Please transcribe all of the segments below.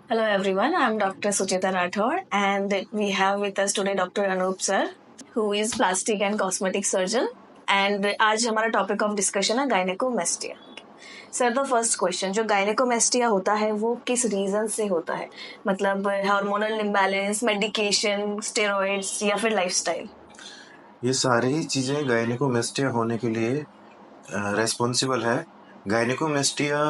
Hello everyone, I'm Dr. Sucheta Rathod and we have with us today Dr. Anup sir who is plastic and cosmetic surgeon and आज हमारा topic of discussion है gynaecomastia. Sir the first question, जो gynaecomastia होता है वो किस reason से होता है? मतलब हार्मोनल इम्बैलेंस, मेडिकेशन, स्टेरॉइड्स या फिर लाइफस्टाइल? ये सारी ही चीज़ें गायनेकोमेस्टिया होने के लिए रेस्पॉन्सिबल है। गायनेकोमेस्टिया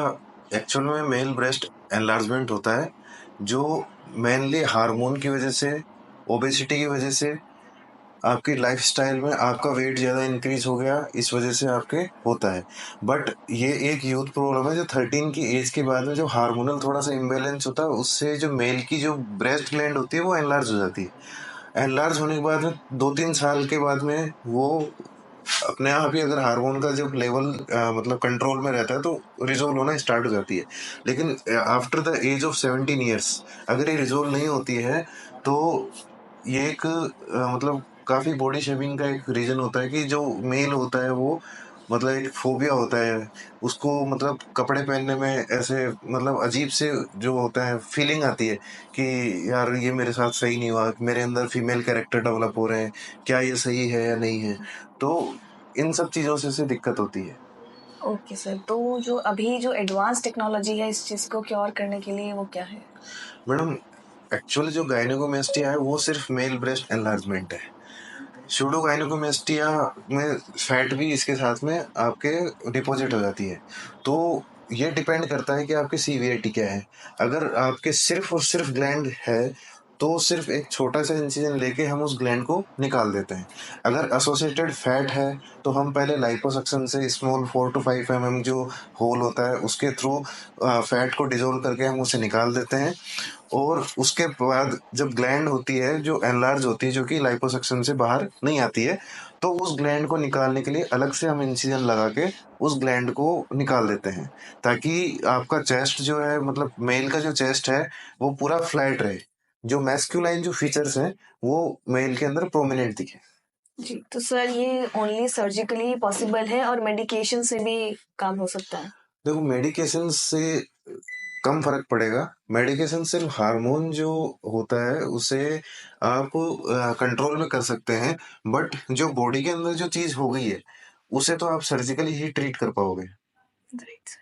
एक्चुअल में मेल ब्रेस्ट एनलार्जमेंट होता है जो मेनली हार्मोन की वजह से, ओबेसिटी की वजह से, आपकी लाइफस्टाइल में आपका वेट ज़्यादा इंक्रीज हो गया, इस वजह से आपके होता है। बट ये एक यूथ प्रॉब्लम है जो 13 की एज के बाद में जो हार्मोनल थोड़ा सा इम्बेलेंस होता है, उससे जो मेल की जो ब्रेस्ट ग्लैंड होती है वो एनलार्ज हो जाती है। एनलार्ज होने के बाद में 2-3 साल के बाद में वो अपने आप ही, अगर हार्मोन का जब लेवल मतलब कंट्रोल में रहता है तो रिजोल्व होना स्टार्ट हो जाती है। लेकिन after the age of 17 years अगर ये रिजोल्व नहीं होती है तो ये एक मतलब काफ़ी बॉडी शेमिंग का एक रीज़न होता है कि जो मेल होता है वो मतलब एक फोबिया होता है उसको, मतलब कपड़े पहनने में ऐसे मतलब अजीब से जो होता है फीलिंग आती है कि यार ये मेरे साथ सही नहीं हुआ, मेरे अंदर फीमेल कैरेक्टर डेवलप हो रहे हैं, क्या ये सही है या नहीं है। तो इन सब चीज़ों से दिक्कत होती है। ओके सर, तो जो अभी जो एडवांस टेक्नोलॉजी है इस चीज़ को क्योर करने के लिए वो क्या है? मैडम, एक्चुअली जो गायनेकोमेस्टिया है वो सिर्फ मेल ब्रेस्ट एनलार्जमेंट है। सूडो गायनेकोमेस्टिया में फैट भी इसके साथ में आपके डिपॉजिट हो जाती है। तो ये डिपेंड करता है कि आपकी सीवियरिटी क्या है। अगर आपके सिर्फ और सिर्फ ग्लैंड है तो सिर्फ एक छोटा सा इंसिजन लेके हम उस ग्लैंड को निकाल देते हैं। अगर एसोसिएटेड फैट है तो हम पहले लाइपोसक्शन से स्मॉल 4 to 5 mm जो होल होता है उसके थ्रू फैट को डिजोल्व करके हम उसे निकाल देते हैं। और उसके बाद जब ग्लैंड होती है जो एनलार्ज होती है, जो कि लाइपोसक्शन से बाहर नहीं आती है, तो उस ग्लैंड को निकालने के लिए अलग से हम इंसिजन लगा के उस ग्लैंड को निकाल देते हैं, ताकि आपका चेस्ट जो है, मतलब मेल का जो चेस्ट है वो पूरा फ्लैट रहे, जो मैस्कुलाइन जो फीचर्स हैं वो मेल के अंदर प्रोमिनेंट दिखे। जी, तो सर ये ओनली सर्जिकली पॉसिबल है और मेडिकेशन से भी काम हो सकता है? देखो, मेडिकेशन से कम फर्क पड़ेगा। मेडिकेशन सिर्फ हार्मोन जो होता है उसे आप कंट्रोल में कर सकते हैं, बट जो बॉडी के अंदर जो चीज हो गई है उसे तो आप सर्जिकली ही ट्रीट कर पाओगे। Right sir.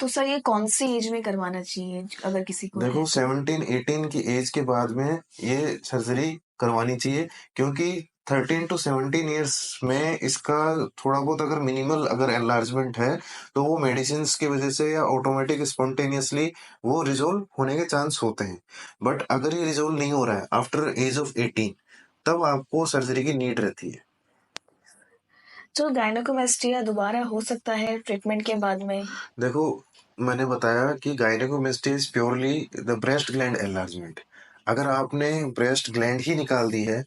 तो सर ये कौन सी एज में करवाना चाहिए अगर किसी को देखो, है तो? 17-18 की एज के बाद में ये सर्जरी करवानी चाहिए, क्योंकि 13 to 17 ईयर्स में इसका थोड़ा बहुत अगर मिनिमल अगर एनलार्जमेंट है तो वो मेडिसिन की वजह से या ऑटोमेटिक स्पॉन्टेनियसली वो रिजोल्व होने के चांस होते हैं। बट अगर ये रिजोल्व नहीं हो रहा है आफ्टर एज ऑफ 18, तब आपको सर्जरी की नीड रहती है। तो गायनेकोमेस्टिया दोबारा हो सकता है ट्रीटमेंट के बाद में? देखो, मैंने बताया कि gynaecomastia is purely the breast gland enlargement. अगर आपने ब्रेस्ट ग्लैंड ही निकाल दी है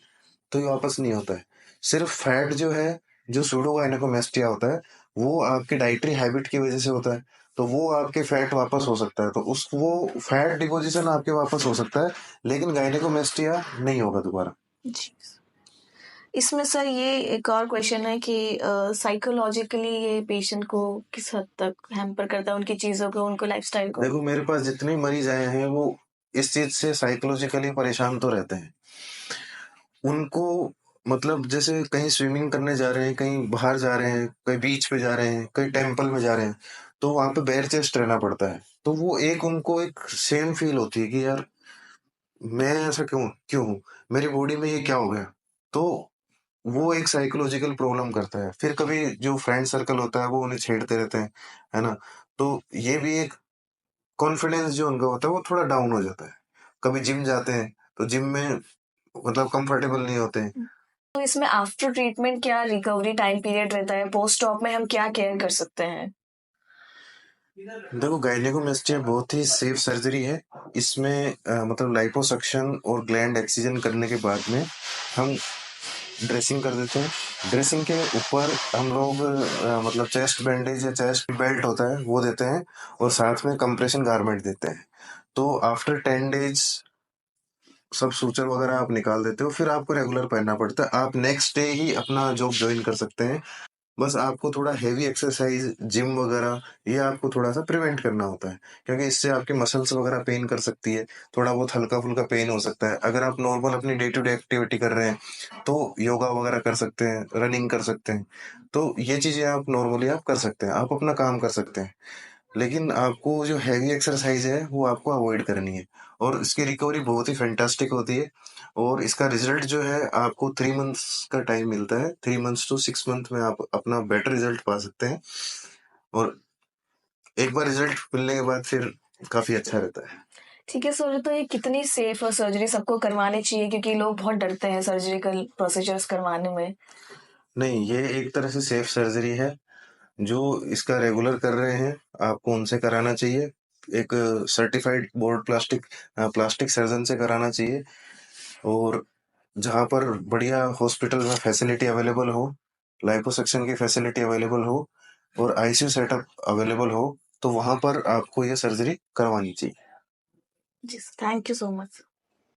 तो ये वापस नहीं होता है। सिर्फ फैट जो है, जो सूडो गायनेकोमेस्टिया होता है, वो आपके डाइटरी हैबिट की वजह से होता है। तो वो आपके फैट वापस हो सकता है, तो उस वो फैट डिपोजिशन आपके वापस हो सकता है, लेकिन गायनेकोमेस्टिया नहीं होगा दोबारा। जी। इसमें सर ये एक और क्वेश्चन है कि साइकोलॉजिकली ये पेशेंट को किस हद तक हैम्पर करता है, उनकी चीज़ों को, उनको लाइफस्टाइल को? देखो, मेरे पास जितने मरीज आए हैं वो इस चीज से साइकोलॉजिकली परेशान तो रहते हैं। उनको मतलब जैसे कहीं स्विमिंग करने जा रहे हैं, कहीं बाहर जा रहे हैं, कहीं बीच पे जा रहे हैं, कहीं टेम्पल में जा रहे हैं, तो वहां पे बेयर चेस्ट रहना पड़ता है। तो वो एक उनको एक सेम फील होती है कि यार मैं ऐसा क्यों क्यों हूँ, मेरी बॉडी में ये क्या हो गया। तो वो एक साइकोलॉजिकल प्रॉब्लम करता है। फिर कभी जो फ्रेंड सर्कल होता है वो उन्हें छेड़ते रहते हैं, है ना। तो ये भी एक कॉन्फिडेंस जो उनका होता है वो थोड़ा डाउन हो जाता है। कभी जिम जाते हैं तो जिम में मतलब कंफर्टेबल नहीं होते हैं। तो इसमें आफ्टर ट्रीटमेंट क्या रिकवरी टाइम पीरियड रहता है? पोस्ट ऑप में हम क्या केयर कर सकते हैं? देखो, गायनेकोमेस्टिया बहुत ही सेफ सर्जरी है। इसमें मतलब लाइपोसक्शन और ग्लैंड एक्सीजन करने के बाद में हम ड्रेसिंग कर देते हैं। ड्रेसिंग के ऊपर हम लोग मतलब चेस्ट बैंडेज या चेस्ट बेल्ट होता है वो देते हैं, और साथ में कंप्रेशन गारमेंट देते हैं। तो आफ्टर 10 डेज सब सूचर वगैरह आप निकाल देते हो, फिर आपको रेगुलर पहनना पड़ता है। आप नेक्स्ट डे ही अपना जॉब ज्वाइन कर सकते हैं। बस आपको थोड़ा हेवी एक्सरसाइज, जिम वगैरह ये आपको थोड़ा-सा प्रिवेंट करना होता है, क्योंकि इससे आपकी मसल्स वगैरह पेन कर सकती है, थोड़ा बहुत हल्का-फुल्का पेन हो सकता है। अगर आप नॉर्मल अपनी डे टू डे एक्टिविटी कर रहे हैं, तो योगा वगैरह कर सकते हैं, रनिंग कर सकते हैं। तो ये चीज़ें आप नॉर्मली आप कर सकते हैं, आप अपना काम कर सकते हैं। लेकिन आपको जो हैवी एक्सरसाइज़ है, वो आपको अवॉइड करनी है और इसकी रिकवरी बहुत ही फैंटास्टिक होती है और इसका रिज़ल्ट जो है आपको 3 मंथ्स का टाइम मिलता है। 3 मंथ्स टू 6 मंथ में आप अपना बेटर रिज़ल्ट पा सकते हैं और एक बार रिज़ल्ट मिलने के बाद फिर काफ़ी अच्छा रहता है। ठीक है सर, तो ये कितनी सेफ है सर्जरी, सबको करवानी चाहिए क्योंकि लोग बहुत डरते हैं सर्जिकल प्रोसीजर्स करवाने में। नहीं, ये एक तरह से सेफ सर्जरी है, जो इसका रेगुलर कर रहे हैं, आपको उनसे कराना चाहिए। एक सर्टिफाइड बोर्ड प्लास्टिक सर्जन से कराना चाहिए और जहाँ पर बढ़िया हॉस्पिटल में फैसिलिटी अवेलेबल हो, लाइपोसक्शन की फैसिलिटी अवेलेबल हो और आईसीयू सेटअप अवेलेबल हो, तो वहाँ पर आपको ये सर्जरी करवानी चाहिए। जी, थैंक यू सो मच।